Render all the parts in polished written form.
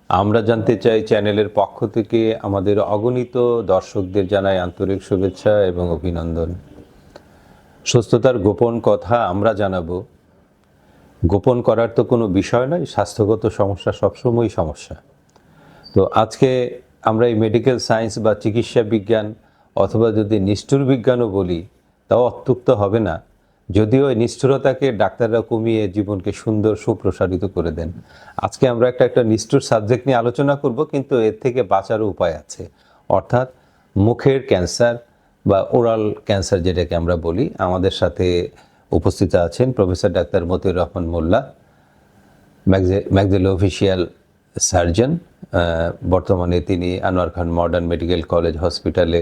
আমরা জানতে চাই চ্যানেলের পক্ষ থেকে আমাদের অগণিত দর্শকদের জানাই আন্তরিক শুভেচ্ছা এবং অভিনন্দন। সুস্থতার গোপন কথা আমরা জানাবো। গোপন করার তো কোনো বিষয় নয়, স্বাস্থ্যগত সমস্যা সবসময়ই সমস্যা। তো আজকে আমরা এই মেডিকেল সায়েন্স বা চিকিৎসা বিজ্ঞান অথবা যদি নিষ্ঠুর বিজ্ঞানও বলি তাও অত্যুক্ত হবে না, যদিও এই নিষ্ঠুরতাকে ডাক্তাররা কমিয়ে জীবনকে সুন্দর সুপ্রসারিত করে দেন। আজকে আমরা একটা নিষ্ঠুর সাবজেক্ট নিয়ে আলোচনা করব, কিন্তু এর থেকে বাঁচারও উপায় আছে, অর্থাৎ মুখের ক্যান্সার বা ওরাল ক্যান্সার যেটাকে আমরা বলি। আমাদের সাথে উপস্থিত আছেন প্রফেসর ডাক্তার মতিউর রহমান মোল্লা, ম্যাক্সিলোফেশিয়াল সার্জন। বর্তমানে তিনি আনোয়ার খান মডার্ন মেডিকেল কলেজ হসপিটালে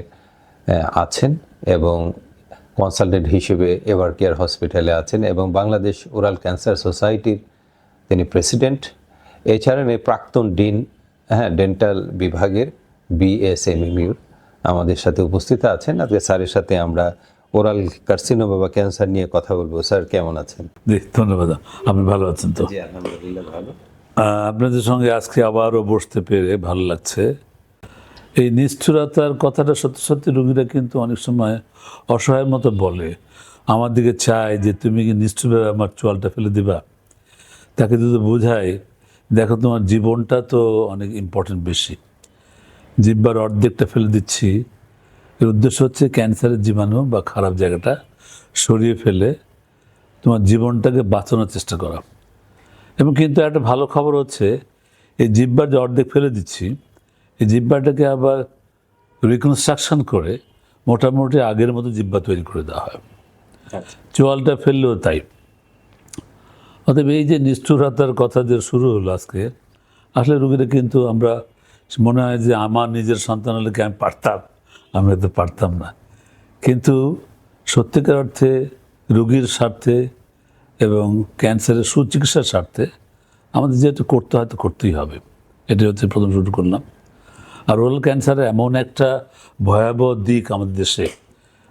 আছেন এবং কনসালটেন্ট হিসেবে এভার কেয়ার হসপিটালে আছেন এবং বাংলাদেশ ওরাল ক্যান্সার সোসাইটির তিনি প্রেসিডেন্ট। এছাড়া প্রাক্তন ডিন ডেন্টাল বিভাগের BSMMU আমাদের সাথে উপস্থিত আছেন। আজকে স্যারের সাথে আমরা ওরাল কার্সিনোমা বা ক্যান্সার নিয়ে কথা বলবো। স্যার কেমন আছেন? জি, ধন্যবাদ। আপনি ভালো আছেন তো? জি, আলহামদুলিল্লাহ ভালো। আপনাদের সঙ্গে আজকে আবারও বসতে পেরে ভালো লাগছে। এই নিষ্ঠুরতার কথাটা সত্যি সত্যি রোগীরা কিন্তু অনেক সময় অসহায়ের মতো বলে, আমার দিকে চায় যে তুমি কি নিষ্ঠুরভাবে আমার চোয়ালটা ফেলে দিবা। তাকে যদি বোঝায়, দেখো তোমার জীবনটা তো অনেক ইম্পর্টেন্ট, বেশি জিহ্বার অর্ধেকটা ফেলে দিচ্ছি। এর উদ্দেশ্য হচ্ছে ক্যান্সারের জীবাণু বা খারাপ জায়গাটা সরিয়ে ফেলে তোমার জীবনটাকে বাঁচানোর চেষ্টা করা। এবং কিন্তু একটা ভালো খবর হচ্ছে, এই জিহ্বার যে অর্ধেক ফেলে দিচ্ছি, এই জিহ্বাটাকে আবার রিকনস্ট্রাকশন করে মোটামুটি আগের মতো জিহ্বা তৈরি করে দেওয়া হয়। চোয়ালটা ফেললেও তাই। অতএব এই যে নিষ্ঠুরতার কথা যে শুরু হলো আজকে, আসলে রোগীরা কিন্তু আমরা মনে হয় যে আমার নিজের সন্তান হলে কি আমি পারতাম, আমি হয়তো পারতাম না। কিন্তু সত্যিকার অর্থে রোগীর স্বার্থে এবং ক্যান্সারের সুচিকিৎসার স্বার্থে আমাদের যেটা করতে হয় তো করতেই হবে। এটা হচ্ছে প্রথম শুরু করলাম। আর ওরাল ক্যান্সারের এমন একটা ভয়াবহ দিক আমাদের দেশে,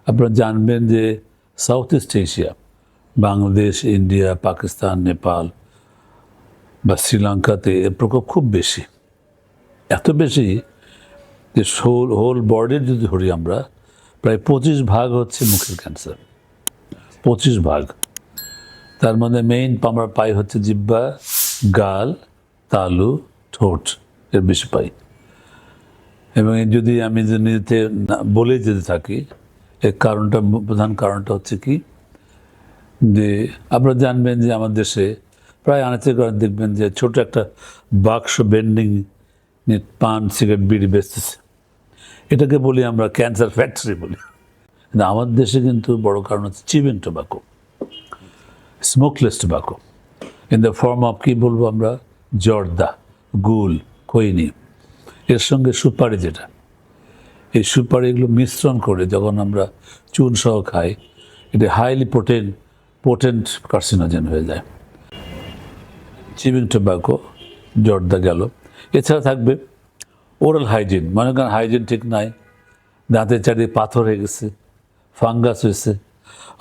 আপনারা জানবেন যে south east Asia, Bangladesh, India, Pakistan, Nepal বা শ্রীলঙ্কাতে এর প্রকোপ খুব বেশি। এত বেশি যে হোল বডির যদি ধরি আমরা, প্রায় 25% হচ্ছে মুখের ক্যান্সার। 25%। তার মধ্যে মেইন আমরা পাই হচ্ছে জিহ্বা, গাল, তালু, ঠোঁট, এর বেশি পাই। এবং যদি আমি নিজেতে বলে যেতে থাকি, এর কারণটা, প্রধান কারণটা হচ্ছে কি, যে আপনারা জানবেন যে আমার দেশে প্রায় আনাচে করে দেখবেন যে ছোট একটা বাক্স বেন্ডিং পান, সিগারেট, বিড়ি বেচতেছে। এটাকে বলি আমরা ক্যান্সার ফ্যাক্টরি বলি। কিন্তু আমার দেশে কিন্তু বড় কারণ হচ্ছে chewing tobacco, smokeless tobacco, in the form of, কী বলবো আমরা, জর্দা, গুল, খৈনি, এর সঙ্গে সুপারি, যেটা এই সুপারি, এগুলো মিশ্রণ করে যখন আমরা চুন সহ খাই, এটা হাইলি পোটেন্ট কার্সিনোজেন হয়ে যায়। চিভিং টোবাকো, জর্দা গেল। এছাড়া থাকবে ওরাল হাইজিন। মনে করেন হাইজিন ঠিক নাই, দাঁতের চারিদিকে পাথর হয়ে গেছে, ফাঙ্গাস হয়েছে,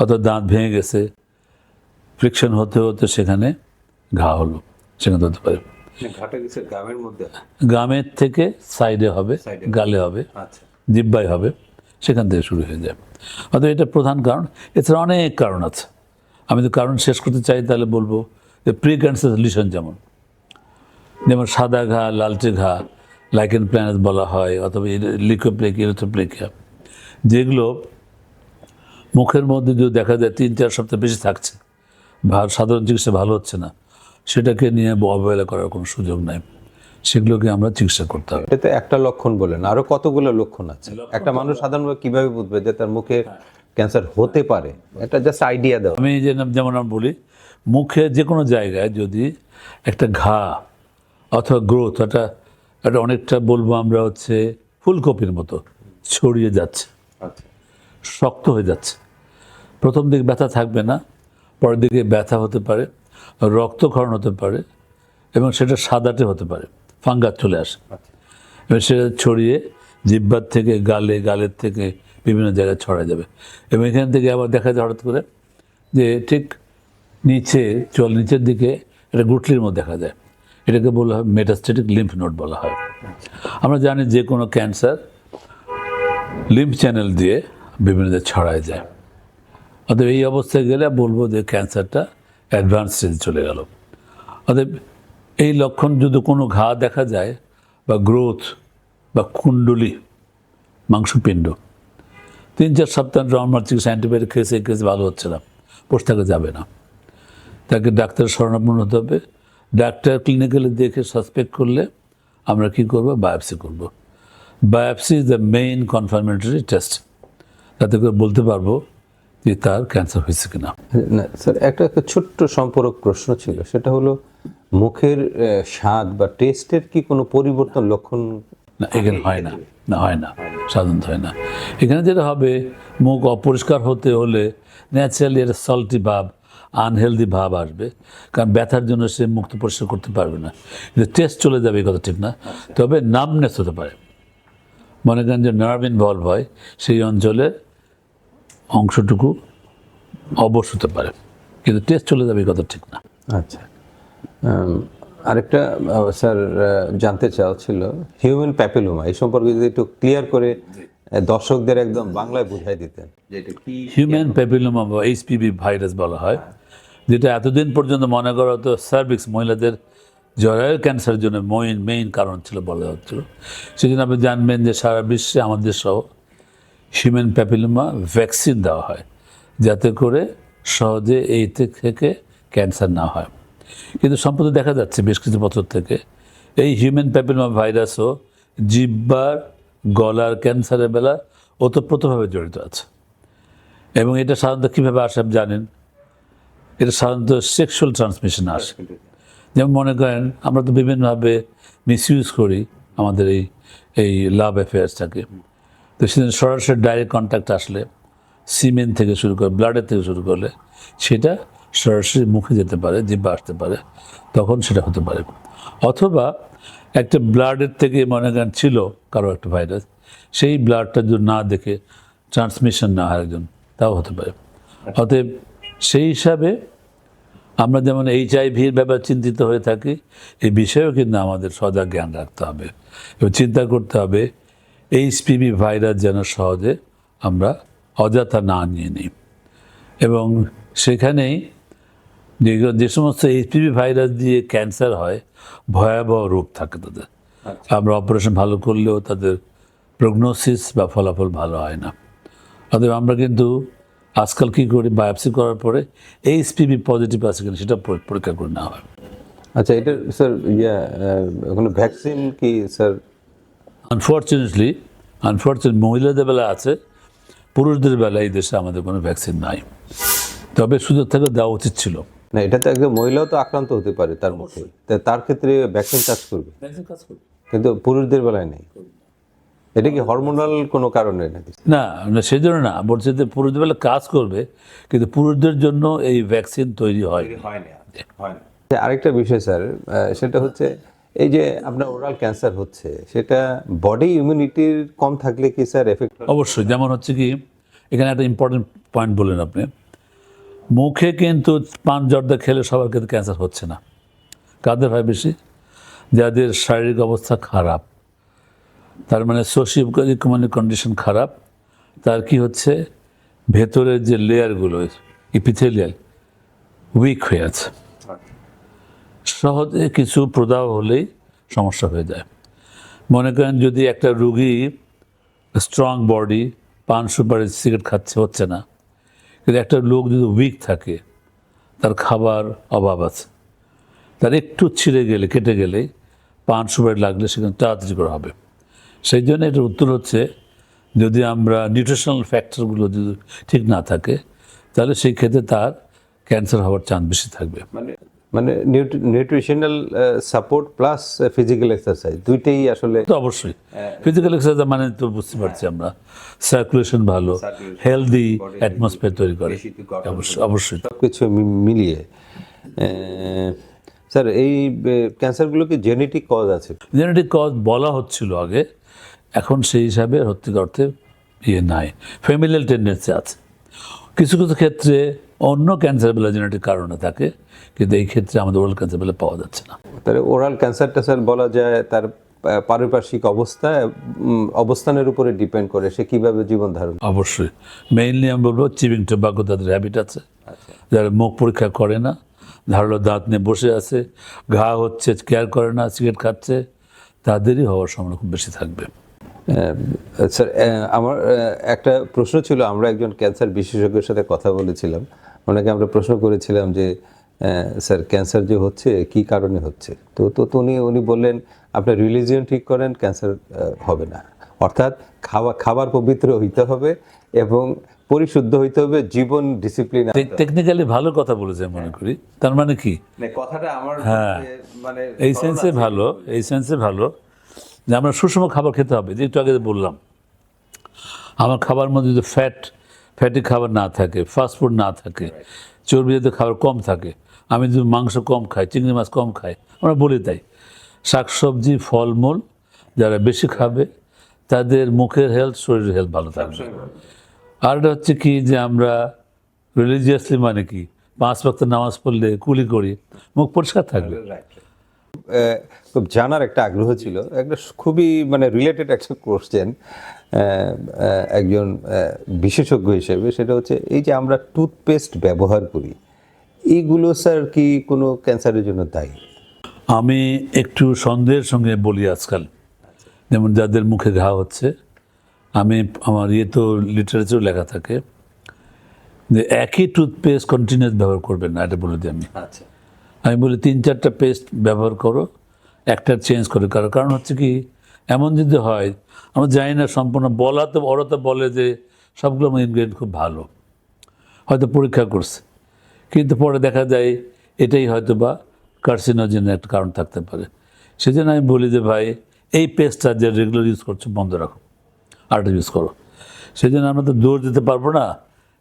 অথবা দাঁত ভেঙে গেছে, ফ্রিকশন হতে হতে সেখানে ঘা হলো, সেখানে হতে পারে। গ্রামের থেকে সাইডে হবে, গালে হবে, জিহ্বায় হবে, সেখান থেকে শুরু হয়ে যায়। অর্থাৎ এটা প্রধান কারণ। এছাড়া অনেক কারণ আছে। আমি তো কারণ শেষ করতে চাই, তাহলে বলবো যে প্রি ক্যান্সার লিশন, যেমন সাদা ঘা, লালচে ঘা, লাইকেন প্ল্যানেস বলা হয়, অথবা লিকোপ্লেকিয়া, ইরিথ্রোপ্লেকিয়া, যেগুলো মুখের মধ্যে যদি দেখা যায় 3-4 সপ্তাহ বেশি থাকছে, সাধারণ চিকিৎসা ভালো হচ্ছে না, সেটাকে নিয়ে অবহেলা করার কোনো সুযোগ নাই। সেগুলোকে আমরা চিকিৎসা করতে হবে। এটা একটা লক্ষণ বলেন, আরো কতগুলো লক্ষণ আছে? একটা মানুষ সাধারণভাবে কিভাবে বুঝবে যে তার মুখে ক্যান্সার হতে পারে? এটা জাস্ট আইডিয়া দাও। আমি যেমন আমি বলি, মুখে যে কোনো জায়গায় যদি একটা ঘা অথবা গ্রোথ, এটা অনেকটা বলবো আমরা হচ্ছে ফুলকপির মতো ছড়িয়ে যাচ্ছে, শক্ত হয়ে যাচ্ছে, প্রথম দিকে ব্যথা থাকবে না, পরের দিকে ব্যথা হতে পারে, রক্তক্ষরণ হতে পারে, এবং সেটা সাদাটে হতে পারে, ফাঙ্গাস চলে আসে, এবং সেটা ছড়িয়ে জিহ্বার থেকে গালে, গালের থেকে বিভিন্ন জায়গায় ছড়া যাবে। এবং এখান থেকে আবার দেখা যায় হঠাৎ করে যে ঠিক নিচে, নিচের দিকে একটা গুটলির মতো দেখা যায়। এটাকে বলা হয় মেটাস্ট্যাটিক লিম্ফ নোড বলা হয়। আমরা জানি যে কোনো ক্যান্সার লিম্ফ চ্যানেল দিয়ে বিভিন্ন জায়গায় ছড়ায় যায়। অতএব এই অবস্থায় গেলে বলবো যে ক্যান্সারটা অ্যাডভান্স স্টেজে চলে গেল। অতএব এই লক্ষণ যদি কোনো ঘা দেখা যায় বা গ্রোথ বা কুণ্ডলি মাংসপিণ্ড 3-4 সপ্তাহ নর্মাল চিকিৎসা অ্যান্টিবায়োটিক খেয়েছে ভালো হচ্ছে না, বসে থাকা যাবে না, তাকে ডাক্তারের শরণাপন্ন হতে হবে। ডাক্তার ক্লিনিক্যালি দেখে সাসপেক্ট করলে আমরা কি করব, বায়োপসি করব। Biopsy is the main confirmatory test, তাতে করে বলতে পারবো যে তার ক্যান্সার হয়েছে কিনা। না স্যার, একটা ছোট্ট সম্পূরক প্রশ্ন ছিল, সেটা হলো মুখের স্বাদ বা টেস্টের কি কোনো পরিবর্তন লক্ষণ? না, এখানে হয় না, হয় না, সাধারণত হয় না। এখানে যেটা হবে, মুখ অপরিষ্কার হতে হলে ন্যাচারালি একটা সল্টি ভাব, আনহেলদি ভাব আসবে, কারণ ব্যথার জন্য সে মুখ তো পরিষ্কার করতে পারবে না। কিন্তু টেস্ট চলে যাবে, এই কথা ঠিক না। তবে নামনেস হতে পারে, মনে করেন যে নার্ভ ইনভলভ হয়, সেই অঞ্চলে অংশটুকু অবশ হতে পারে, কিন্তু টেস্ট চলে যাবে, এই কথা ঠিক না। আচ্ছা, আরেকটা স্যার জানতে চাওয়া ছিল, হিউম্যান প্যাপিলোমা এই সম্পর্কে যদি একটু ক্লিয়ার করে দর্শকদের একদম বাংলায় বুঝাই দিতেন। হিউম্যান প্যাপিলোমা বা এইচপিভি ভাইরাস বলা হয়, যেটা এতদিন পর্যন্ত মনে করা হতো সার্ভিক্স, মহিলাদের জরায়ু ক্যান্সারের জন্য মেইন কারণ ছিল বলা হচ্ছিল। সেজন্য আপনি জানবেন যে সারা বিশ্বে আমাদের সহ হিউম্যান প্যাপিলোমা ভ্যাকসিন দেওয়া হয়, যাতে করে সহজে এই থেকে ক্যান্সার না হয়। কিন্তু সম্প্রতি দেখা যাচ্ছে বেশ কিছু বছর থেকে এই হিউম্যান প্যাপিলোমা ভাইরাসও জিহ্বার গলার ক্যান্সারের বেলা ওতপ্রোতভাবে জড়িত আছে। এবং এটা সাধারণত কীভাবে আসে আপনি জানেন, এটা সাধারণত সেক্সুয়াল ট্রান্সমিশন আসে। যেমন মনে করেন আমরা তো বিভিন্নভাবে মিসইউজ করি আমাদের এই লাভ অ্যাফেয়ার্সটাকে, তো সেদিন সরাসরি ডাইরেক্ট কন্ট্যাক্ট আসলে সিমেন থেকে শুরু করে ব্লাডের থেকে শুরু করলে সেটা সরাসরি মুখে যেতে পারে, জিহ্বা আসতে পারে, তখন সেটা হতে পারে। অথবা একটা ব্লাডের থেকে মনে করেন ছিল কারো একটা ভাইরাস, সেই ব্লাডটা যদি না দেখে ট্রান্সমিশন না হয় একজন, তাও হতে পারে। অতএব সেই হিসাবে আমরা যেমন HIV-র ব্যাপারে চিন্তিত হয়ে থাকি, এই বিষয়েও কিন্তু আমাদের সজাগ জ্ঞান রাখতে হবে এবং চিন্তা করতে হবে HPV ভাইরাস যেন সহজে আমরা অযথা না নিয়ে নিই। এবং সেখানেই যে সমস্ত HPV ভাইরাস দিয়ে ক্যান্সার হয়, ভয়াবহ রূপ থাকে তাদের। আমরা অপারেশন ভালো করলেও তাদের প্রগনোসিস বা ফলাফল ভালো হয় না। অতএব আমরা কিন্তু আজকাল কী করি, বায়োপসি করার পরে HPV পজিটিভ আছে কিনা সেটা পরীক্ষা করে নেওয়া হয়। আচ্ছা, এটা স্যার কোনো ভ্যাকসিন কি স্যার? আনফর্চুনেটলি মহিলাদের বেলা আছে, পুরুষদের বেলা এই দেশে আমাদের কোনো ভ্যাকসিন নাই। তবে সুযোগ থেকে দেওয়া উচিত ছিল। না, এটা তো একদম মহিলাও তো আক্রান্ত হতে পারে তার মুখে, তার ক্ষেত্রে ভ্যাকসিন কাজ করবে, কিন্তু পুরুষদের বেলায় নেই। এটা কি হরমোনাল কোনো কারণে নাকি? না, সেই জন্য না, বলছে যে পুরুষদের বেলা কাজ করবে, কিন্তু পুরুষদের জন্য এই ভ্যাকসিন তৈরি হয়। আরেকটা বিষয় স্যার, সেটা হচ্ছে এই যে আপনার ওরাল ক্যান্সার হচ্ছে, সেটা বডি ইমিউনিটির কম থাকলে কি স্যার এফেক্ট? অবশ্যই। যেমন হচ্ছে কি, এখানে একটা ইম্পর্টেন্ট পয়েন্ট বললেন আপনি, মুখে কিন্তু পান জর্দা খেলে সবার ক্ষেত্রে ক্যান্সার হচ্ছে না। কাদের হয় বেশি? যাদের শারীরিক অবস্থা খারাপ, তার মানে সোশিও ইকোনমিক কন্ডিশন খারাপ, তার কি হচ্ছে, ভেতরের যে লেয়ারগুলো ইপিথেলিয়াল উইক হয়ে আছে, সহজে কিছু প্রদাহ হলেই সমস্যা হয়ে যায়। মনে করেন যদি একটা রুগী স্ট্রং বডি, পান সুপারি সিগারেট খাচ্ছে, হচ্ছে না, কিন্তু একটা লোক যদি উইক থাকে, তার খাবার অভাব আছে, তার একটু ছিঁড়ে গেলে, কেটে গেলে, পান সুপারি লাগলে সেখানে তাড়াতাড়ি করে হবে। সেই জন্য এটার উত্তর হচ্ছে, যদি আমরা নিউট্রিশনাল ফ্যাক্টরগুলো যদি ঠিক না থাকে, তাহলে সেই ক্ষেত্রে তার ক্যান্সার হওয়ার চান্স বেশি থাকবে। মানে nutritional support plus physical exercise দুইটাই আসলে। তো অবশ্যই ফিজিক্যাল এক্সারসাইজ মানে তো বুঝতে পারছি আমরা, সার্কুলেশন ভালো, হেলদি অ্যাটমসফিয়ার তৈরি করে, অবশ্যই। সব কিছু মিলিয়ে স্যার, এই ক্যান্সারগুলো কি জেনেটিক কজ আছে? জেনেটিক কজ বলা হচ্ছিল আগে, এখন সেই হিসাবে সত্যি অর্থে নাই, ফ্যামিলিয়াল টেন্ডেন্সি আছে। কিছু কিছু ক্ষেত্রে অন্য ক্যান্সার বেলা জেনেটিক কারণে থাকে, কিন্তু এই ক্ষেত্রে আমাদের ওরাল ক্যান্সার বেলা পাওয়া যাচ্ছে না। তাহলে ওরাল ক্যান্সারটা স্যার বলা যায় তার পারিপার্শ্বিক অবস্থানের উপরে ডিপেন্ড করে সে কিভাবে জীবন ধারণ। অবশ্যই মেইনলি আমি বলবো চিবিং টোবাকো তাদের হ্যাবিট আছে, যারা মুখ পরীক্ষা করে না, ধারালো দাঁত নিয়ে বসে আছে, ঘা হচ্ছে কেয়ার করে না, সিগারেট খাচ্ছে, তাদেরই হওয়ার সম্ভাবনা খুব বেশি থাকবে। স্যার আমার একটা প্রশ্ন ছিল, আমরা একজন ক্যান্সার বিশেষজ্ঞের সাথে কথা বলেছিলাম, ওনাকে আমরা প্রশ্ন করেছিলাম যে স্যার ক্যান্সার যে হচ্ছে কি কারণে হচ্ছে, তো তো উনি বললেন আপনার রিলিজিয়ন ঠিক করেন ক্যান্সার হবে না, অর্থাৎ খাবার পবিত্র হইতে হবে এবং পরিশুদ্ধ হইতে হবে, জীবন ডিসিপ্লিন। টেকনিক্যালি ভালো কথা বলেছে মনে করি, তার মানে কি কথাটা আমার মানে এই সেন্সে ভালো, এই সেন্সে ভালো যে আমরা সুষম খাবার খেতে হবে। যে একটু আগে বললাম, আমার খাবার মধ্যে যদি ফ্যাটি খাবার না থাকে, ফাস্টফুড না থাকে, চর্বি জাতীয় খাবার কম থাকে, আমি যদি মাংস কম খাই, চিংড়ি মাছ কম খাই, আমরা বলি তাই, শাকসবজি ফলমূল যারা বেশি খাবে তাদের মুখের হেলথ, শরীরের হেলথ ভালো থাকবে। আর এটা হচ্ছে কি যে আমরা রিলিজিয়াসলি মানে কি 5 ওয়াক্ত নামাজ পড়লে কুলি করি, মুখ পরিষ্কার থাকবে। খুব জানার একটা আগ্রহ ছিল, একটা খুবই মানে রিলেটেড একটা কোশ্চেন একজন বিশেষজ্ঞ হিসেবে, সেটা হচ্ছে এই যে আমরা টুথপেস্ট ব্যবহার করি, এইগুলো স্যার কি কোনো ক্যান্সারের জন্য দায়ী? আমি একটু সন্দেহের সঙ্গে বলি আজকাল, যেমন যাদের মুখে ঘা হচ্ছে, আমি আমার তো লিটারেচার লেখা থাকে যে একই টুথপেস্ট কন্টিনিউয়াস ব্যবহার করবেন না, এটা বলে দিই আমি। আচ্ছা, আমি বলি 3-4টা পেস্ট ব্যবহার করো, একটা চেঞ্জ করে করো। কারণ হচ্ছে কি, এমন যদি হয়, আমরা জানি না সম্পূর্ণ, ওরা তো বলে যে সবগুলো আমার ইনগ্রেডিয়েন্ট খুব ভালো, হয়তো পরীক্ষা করছে, কিন্তু পরে দেখা যায় এটাই হয়তো বা কার্সিনোজেনের একটা কারণ থাকতে পারে। সেজন্য আমি বলি যে ভাই এই পেস্টটা যে রেগুলার ইউজ করছো বন্ধ রাখো, আরেকটা ইউজ করো। সেই জন্য আমরা তো দৌড় দিতে পারবো না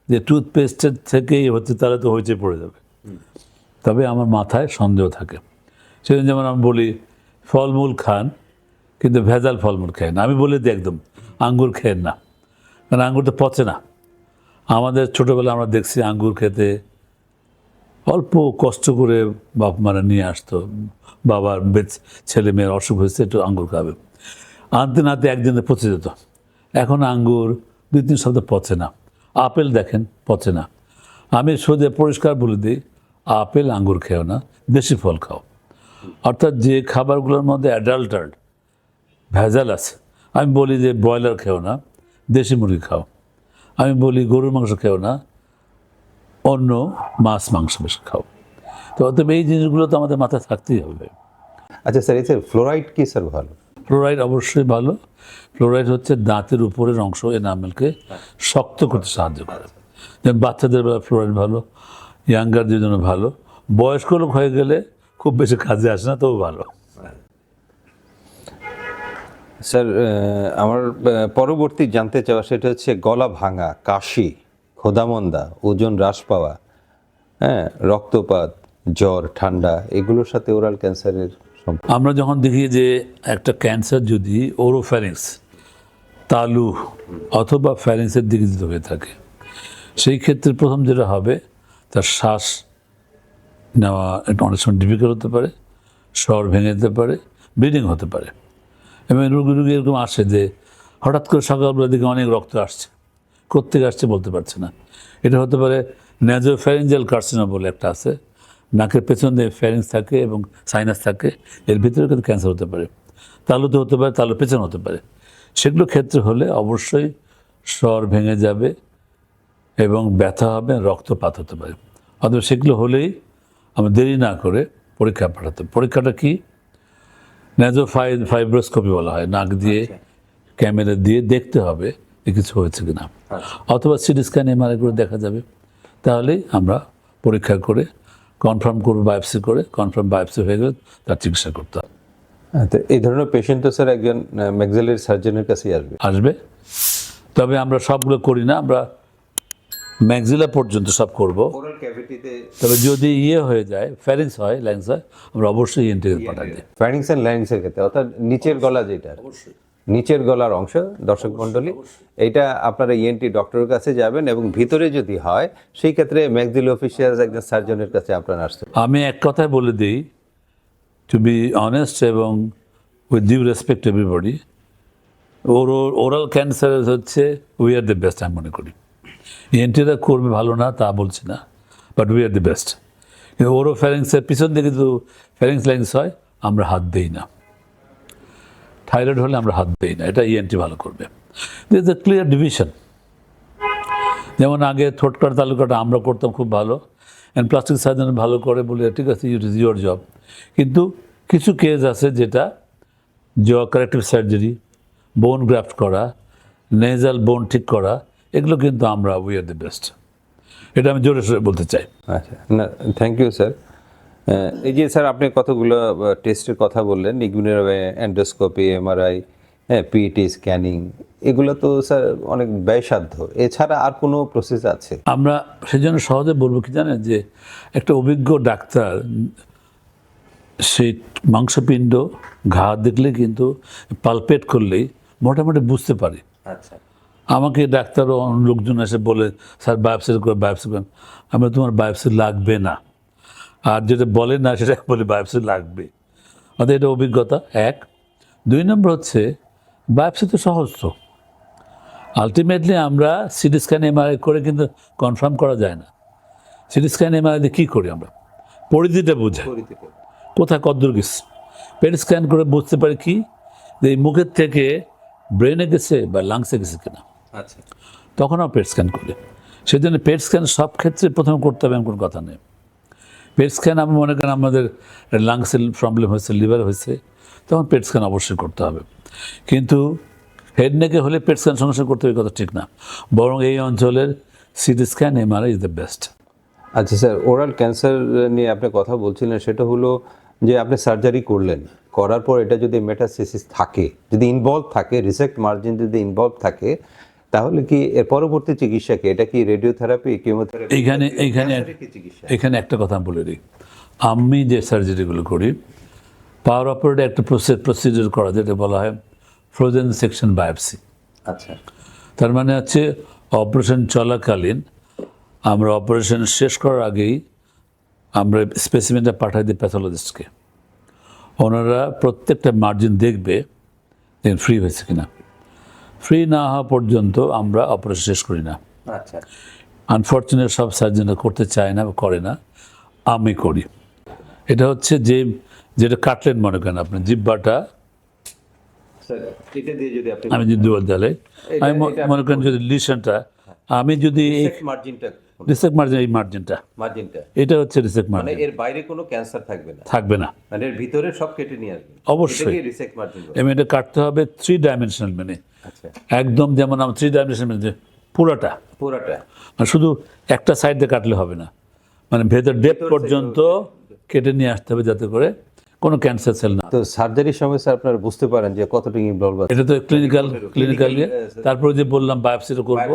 যে টুথপেস্টের থেকেই হচ্ছে, তাহলে তো হইচে পড়ে যাবে। তবে আমার মাথায় সন্দেহ থাকে। সেজন্য যেমন আমি বলি ফলমূল খান, কিন্তু ভেজাল ফলমূল খেয়ে না। আমি বলে দিই একদম আঙ্গুর খেয়েন না, কারণ আঙ্গুর তো পচে না। আমাদের ছোটোবেলায় আমরা দেখছি আঙ্গুর খেতে অল্প কষ্ট করে বাপ মারা নিয়ে আসতো, বাবার ছেলে মেয়ের অসুখ হয়েছে একটু আঙ্গুর খাবে, আনতে নাতে একদিনে পচে যেত। এখন আঙ্গুর 2-3 সপ্তাহ পচে না। আপেল দেখেন পচে না। আমি সোজা পরিষ্কার বলে দিই, আপেল আঙ্গুর খেও না, দেশি ফল খাও। অর্থাৎ যে খাবারগুলোর মধ্যে অ্যাডাল্টার্ড ভেজাল আছে, আমি বলি যে ব্রয়লার খেও না, দেশি মুরগি খাও। আমি বলি গরুর মাংস খেও না, অন্য মাংস বেশি খাও। তো অতএব এই জিনিসগুলো তো আমাদের মাথায় থাকতেই হবে। আচ্ছা স্যার, এই স্যার ফ্লোরাইড কি স্যার ভালো? ফ্লোরাইড অবশ্যই ভালো। ফ্লোরাইড হচ্ছে দাঁতের উপরের অংশ, এনামেলকে শক্ত করতে সাহায্য করে। যেমন বাচ্চাদের বেলা ফ্লোরাইড ভালো, ইয়াঙ্গারদের জন্য ভালো, বয়স্ক লোক হয়ে গেলে খুব বেশি কাজে আসে না, তবু ভালো। স্যার আমার পরবর্তী জানতে চাওয়া সেটা হচ্ছে গলা ভাঙা, কাশি, ক্ষুধামন্দা, ওজন হ্রাস পাওয়া, হ্যাঁ, রক্তপাত, জ্বর, ঠান্ডা, এগুলোর সাথে ওরাল ক্যান্সারের সম্পর্ক। আমরা যখন দেখি যে একটা ক্যান্সার যদি ওরোফ্যারিংস, তালু অথবা ফ্যারিংসের দিকে যদি হয়ে থাকে, সেই ক্ষেত্রে প্রথম যেটা হবে, তার শ্বাস নেওয়া এটা অনেক সময় ডিফিকাল্ট হতে পারে, স্বর ভেঙে যেতে পারে, ব্লিডিং হতে পারে। এবং রুগী এরকম আসে যে হঠাৎ করে সকালবেলার দিকে অনেক রক্ত আসছে, কোত্থেকে আসছে বলতে পারছে না। এটা হতে পারে ন্যাজোফ্যারিঞ্জিয়াল কার্সিনোমা বলে একটা আছে, নাকের পেছন দিয়ে ফ্যারিংস থাকে এবং সাইনাস থাকে, এর ভিতরে কিন্তু ক্যান্সার হতে পারে। তালুতে হতে পারে, তালু পেছন হতে পারে। সেগুলো ক্ষেত্রে হলে অবশ্যই স্বর ভেঙে যাবে এবং ব্যথা হবে, রক্তপাত হতে পারে। অথবা সেগুলো হলেই আমরা দেরি না করে পরীক্ষা পাঠাতে। পরীক্ষাটা কি? ফাইব্রোস্কোপি বলা হয়। নাক দিয়ে ক্যামেরা দিয়ে দেখতে হবে যে কিছু হয়েছে কিনা, অথবা সিটি স্ক্যান এমআরআই করে দেখা যাবে। তাহলেই আমরা পরীক্ষা করে কনফার্ম করবো, বায়োপসি করে কনফার্ম বায়োপসি হয়ে গেলে তার চিকিৎসা করতে হবে। তো এই ধরনের পেশেন্ট তো স্যার একজন ম্যাক্সিলারি সার্জনের কাছেই আসবে। তবে আমরা সবগুলো করি না, আমরা ম্যাক্সিলা পর্যন্ত সব করব। তবে যদি হয়ে যায়, ফ্যারিংস হয়, ল্যারিংস হয়, আমরা অবশ্যই ইএনটি পাঠাই দিই। ফ্যারিংস এন্ড ল্যারিংসের ক্ষেত্রে, অর্থাৎ নিচের গলা যেটা, নিচের গলার অংশ, দর্শক মণ্ডলী, এইটা আপনারা ইএনটি ডক্টরের কাছে যাবেন এবং ভিতরে যদি হয় সেই ক্ষেত্রে ম্যাক্সিলোফেশিয়াল একজন সার্জনের কাছে আপনারা আসতে পারেন। আমি এক কথায় বলে দিই, টু বি অনেস্ট এবং with due respect everybody, oral cancer হচ্ছে উই আর দ্য বেস্ট আমি মনে করি। এনটিরা করবে ভালো না তা বলছি না, but we are the best. কিন্তু ওরো ফ্যারিংসের পিছন দিকে যদি ফ্যারিংস ল্যারিংস হয় আমরা হাত দিই না, থাইরয়েড হলে আমরা হাত দিই না, এটা ইএনটি ভালো করবে। This A clear division. যেমন আগে থোটকার তালুকাটা আমরা করতাম খুব ভালো, অ্যান্ড প্লাস্টিক সার্জন ভালো করে বলে ঠিক আছে, ইট ইজ ইউর জব। কিন্তু কিছু কেস আছে যেটা কারেক্টিভ সার্জারি, বোন গ্রাফট করা, নেজাল বোন ঠিক করা, এগুলো কিন্তু আমরা উই আর দ্য বেস্ট, এটা আমি জোরে সোরে বলতে চাই। আচ্ছা, না থ্যাংক ইউ স্যার। এই যে স্যার আপনি কতগুলো টেস্টের কথা বললেন, ইগনিউর এন্ডোস্কোপি, এমআরআই, হ্যাঁ, পিইটি স্ক্যানিং, এগুলো তো স্যার অনেক ব্যয়সাধ্য, এছাড়া আর কোনো প্রসেস আছে? আমরা সেজন্য সহজে বলবো কি জানেন, যে একটা অভিজ্ঞ ডাক্তার সেই মাংসপিণ্ড ঘা দেখলে কিন্তু পালপেট করলেই মোটামুটি বুঝতে পারে। আচ্ছা, আমাকে ডাক্তারও লোকজন এসে বলে স্যার বায়োপসি করে, বায়োপসি করেন। আমরা তোমার বায়োপসি লাগবে না, আর যেটা বলে না সেটা বলে বায়োপসি লাগবে। অর্থাৎ এটা অভিজ্ঞতা এক। 2 নম্বর হচ্ছে বায়োপসি তো সহজ, তো আলটিমেটলি আমরা সিটি স্ক্যান এমআরআই করে কিন্তু কনফার্ম করা যায় না। সিটি স্ক্যান এমআরআই দিয়ে কী করি আমরা, পরিধিটা বোঝাই কোথায় কদ্দূর গেছে। পেট স্ক্যান করে বুঝতে পারি কি যে এই মুখের থেকে ব্রেনে গেছে বা লাংসে গেছে কিনা, আচ্ছা, তখন আমরা পেট স্ক্যান করি। সেই জন্য পেট স্ক্যান সব ক্ষেত্রে প্রথমে করতে হবে এমন কোনো কথা নেই। পেট স্ক্যান আমি মনে করেন আমাদের লাংসের প্রবলেম হয়েছে, লিভার হয়েছে, তখন পেট স্ক্যান অবশ্যই করতে হবে। কিন্তু হেড নেকে হলে পেট স্ক্যান সঙ্গে সঙ্গে করতে হবে, কথা ঠিক না। বরং এই অঞ্চলের CT scan MRI is the best. আচ্ছা স্যার, ওরাল ক্যান্সার নিয়ে আপনি কথা বলছিলেন, সেটা হলো যে আপনি সার্জারি করলেন, করার পর এটা যদি মেটাসিস থাকে, যদি ইনভলভ থাকে, রিসেক্ট মার্জিন যদি ইনভলভ থাকে, তাহলে কি এর পরবর্তী চিকিৎসা কি? এটা কি রেডিওথেরাপি, কিমোথেরাপি? এখানে একটা কথা আমি বলে দিই, আমি যে সার্জারিগুলো করি, পাওয়ার অপারেটে একটা প্রসিডিউর করা, যেটা বলা হয় ফ্রোজেন সেকশন বায়োপসি। আচ্ছা, তার মানে হচ্ছে অপারেশন চলাকালীন আমরা অপারেশন শেষ করার আগেই আমরা স্পেসিমেনটা পাঠাই দিই প্যাথোলজিস্টকে। ওনারা প্রত্যেকটা মার্জিন দেখবে ফ্রি হয়েছে কিনা। ফ্রি না হওয়া পর্যন্ত আমরা অপারেশন শেষ করি না। আচ্ছা, আনফর্চুনেট সব সার্জনরা করতে চায় না বা করে না, আমি করি। এটা হচ্ছে যেটা কাটলেন মনে করেন আপনি জিব্বাটা, এটা দিয়ে যদি আপনি আমি যদি দুয়ার দেয়ালে আমি মনে করেন যদি লিশনটা, আমি যদি এই মার্জিনটা, রিসেক্ট মার্জিন, এই মার্জিনটা, এটা হচ্ছে রিসেক্ট মানে মার্জিন, এর বাইরে কোনো ক্যান্সার থাকবে না, মানে এর ভিতরে সব কেটে নিয়ে আসবেন অবশ্যই। Resect margin. এবং এটা কাটতে হবে 3 ডাইমেনশনাল, মানে আচ্ছা, একদম যেমন আমরা 3 ডাইমেনশনাল মানে পুরোটা, মানে শুধু একটা সাইড দিয়ে কাটলে হবে না, মানে ভেতর ডেপথ পর্যন্ত কেটে নিয়ে আসতে হবে, যাতে করে কোনো ক্যান্সার সেল না। তো সার্জারির সময় স্যার আপনারা বুঝতে পারেন যে কতটুকু ইনভলভ আছে। এটা তো ক্লিনিক্যাল। তারপরে যে বললাম বায়োপসিটা করবো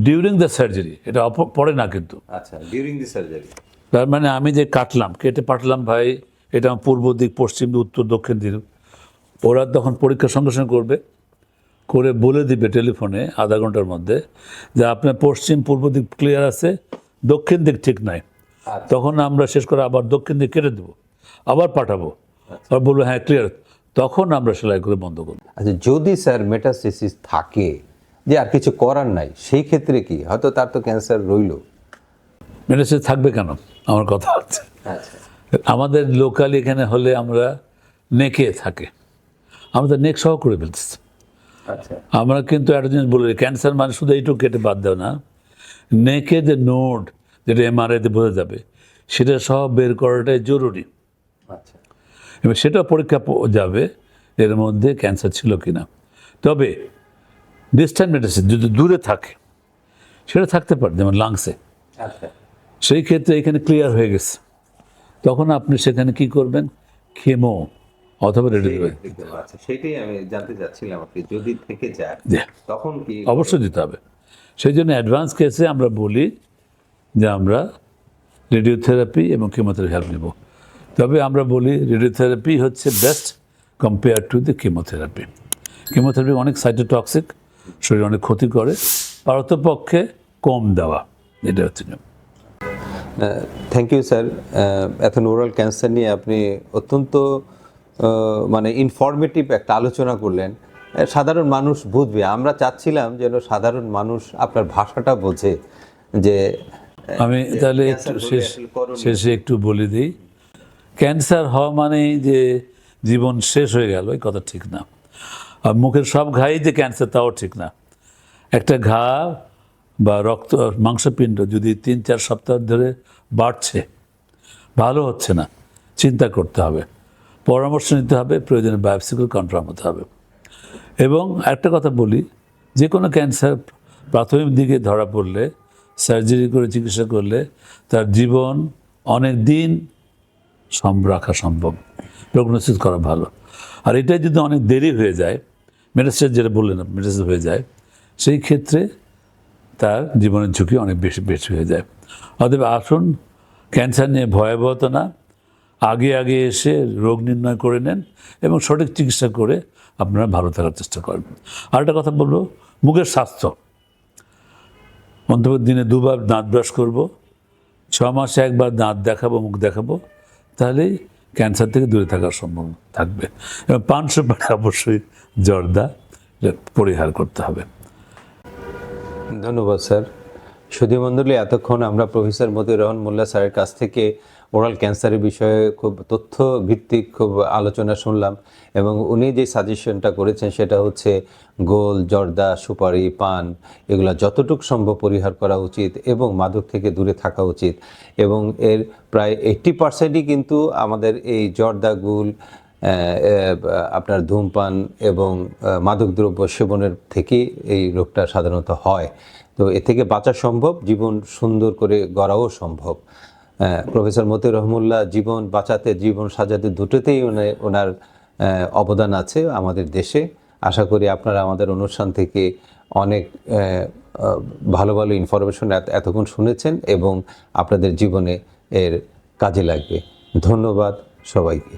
ডিউরিং দ্য সার্জারি, এটা পরে না কিন্তু। আচ্ছা, ডিউরিং দি সার্জারি, তার মানে আমি যে কাটলাম, কেটে পাঠলাম ভাই, এটা আমার পূর্ব দিক, পশ্চিম দিক, উত্তর দক্ষিণ দিক, ওরা তখন পরীক্ষার সঙ্গে সঙ্গে করবে, করে বলে দিবে টেলিফোনে আধা ঘন্টার মধ্যে যে আপনার পশ্চিম পূর্ব দিক ক্লিয়ার আছে, দক্ষিণ দিক ঠিক নাই। তখন আমরা শেষ করে আবার দক্ষিণ দিক কেটে দেবো, আবার পাঠাবো, আর বলবো হ্যাঁ ক্লিয়ার, তখন আমরা সেলাই করে বন্ধ করবো। আচ্ছা, যদি স্যার মেটাসিস থাকে, যে আর কিছু করার নাই, সেই ক্ষেত্রে কি হয়তো তার তো ক্যান্সার রইল? মেটাসিস থাকবে কেন, আমার কথা হচ্ছে আচ্ছা, আমাদের লোকালি এখানে হলে আমরা নেকে থাকে, আমরা নেক সহ করে ফেলতেছি। আচ্ছা, আমরা কিন্তু একটা জিনিস বলি, ক্যান্সার মানে শুধু এইটুকু কেটে বাদ দেও না, নেকে যে নোড, যেটা এমআরআইতে বোঝা যাবে, সেটা সহ বের করাটাই জরুরি। আচ্ছা, এবং সেটা পরীক্ষা যাবে এর মধ্যে ক্যান্সার ছিল কিনা। তবে ডিস্ট্যান্ট মেটাসিস যদি দূরে থাকে, সেটা থাকতে পারে, যেমন লাংসে, আচ্ছা, সেই ক্ষেত্রে এখানে ক্লিয়ার হয়ে গেছে, তখন আপনি সেখানে কি করবেন, কেমো অথবা রেডিওথেরাপি। আচ্ছা, সেটাই আমি জানতে চাচ্ছিলাম, আপনি যদি থেকে যায় তখন কি অবশ্যই দিতে হবে। সেই জন্য অ্যাডভান্স কেসে আমরা বলি যে আমরা রেডিওথেরাপি এবং কেমোথেরাপি হেল্প নেব। তবে আমরা বলি রেডিওথেরাপি হচ্ছে best compare to the chemotherapy, chemotherapy অনেক সাইটোটক্সিক, শরীরে অনেক ক্ষতি করে, পারতপক্ষে কম দেওয়া, এটা হচ্ছে নিয়ম। Thank you sir. এখন ওরাল ক্যান্সার নিয়ে আপনি অত্যন্ত মানে ইনফরমেটিভ একটা আলোচনা করলেন। সাধারণ মানুষ বুঝবে, আমরা চাচ্ছিলাম যেন সাধারণ মানুষ আপনার ভাষাটা বোঝে যে আমি তাহলে একটু শেষে একটু বলে দিই, ক্যান্সার হওয়া মানেই যে জীবন শেষ হয়ে গেল, এই কথা ঠিক না। আর মুখের সব ঘাই যে ক্যান্সার তাও ঠিক না। একটা ঘা বা রক্ত মাংসপিণ্ড যদি 3-4 সপ্তাহ ধরে বাড়ছে, ভালো হচ্ছে না, চিন্তা করতে হবে, পরামর্শ নিতে হবে, প্রয়োজনে বায়োপসি করে কনফার্ম হতে হবে। এবং একটা কথা বলি, যে কোনো ক্যান্সার প্রাথমিক দিকে ধরা পড়লে, সার্জারি করে চিকিৎসা করলে তার জীবন অনেক দিন রাখা সম্ভব, প্রগনোসিস করা ভালো। আর এটা যদি অনেক দেরি হয়ে যায়, মেটাস্টেজ যেটা বললেন, মেটাস্টেজ হয়ে যায়, সেই ক্ষেত্রে তার জীবনের ঝুঁকি অনেক বেশি হয়ে যায়। অতএব আসুন, ক্যান্সার নিয়ে ভয়াবহতা না, আগে আগে এসে রোগ নির্ণয় করে নেন এবং সঠিক চিকিৎসা করে আপনারা ভালো থাকার চেষ্টা করেন। আর একটা কথা বলবো, মুখের স্বাস্থ্য, অন্তত দিনে 2 বার দাঁত ব্রাশ করব, 6 মাসে 1 বার দাঁত দেখাবো, মুখ দেখাবো, তাহলেই ক্যান্সার থেকে দূরে থাকার সম্ভব থাকবে। এবং পান সুপারি অবশ্যই জর্দা পরিহার করতে হবে। ধন্যবাদ স্যার। সুধী মণ্ডলী, এতক্ষণ আমরা প্রফেসর মতিউর রহমান মোল্লা স্যারের কাছ থেকে ওরাল ক্যান্সারের বিষয়ে খুব তথ্য ভিত্তিক খুব আলোচনা শুনলাম, এবং উনি যে সাজেশনটা করেছেন সেটা হচ্ছে গোল, জর্দা, সুপারি, পান এগুলো যতটুকু সম্ভব পরিহার করা উচিত এবং মাদক থেকে দূরে থাকা উচিত। এবং এর প্রায় 80%ই কিন্তু আমাদের এই জর্দা, গুল, আপনার ধূমপান এবং মাদকদ্রব্য সেবনের থেকেই এই রোগটা সাধারণত হয়। তো এ থেকে বাঁচা সম্ভব, জীবন সুন্দর করে গড়াও সম্ভব। প্রফেসর মতিউর রহমুল্লাহ জীবন বাঁচাতে, জীবন সাজাতে দুটোতেই ওনার অবদান আছে আমাদের দেশে। আশা করি আপনারা আমাদের অনুষ্ঠান থেকে অনেক ভালো ভালো ইনফরমেশন এতক্ষণ শুনেছেন এবং আপনাদের জীবনে এর কাজে লাগবে। ধন্যবাদ সবাইকে।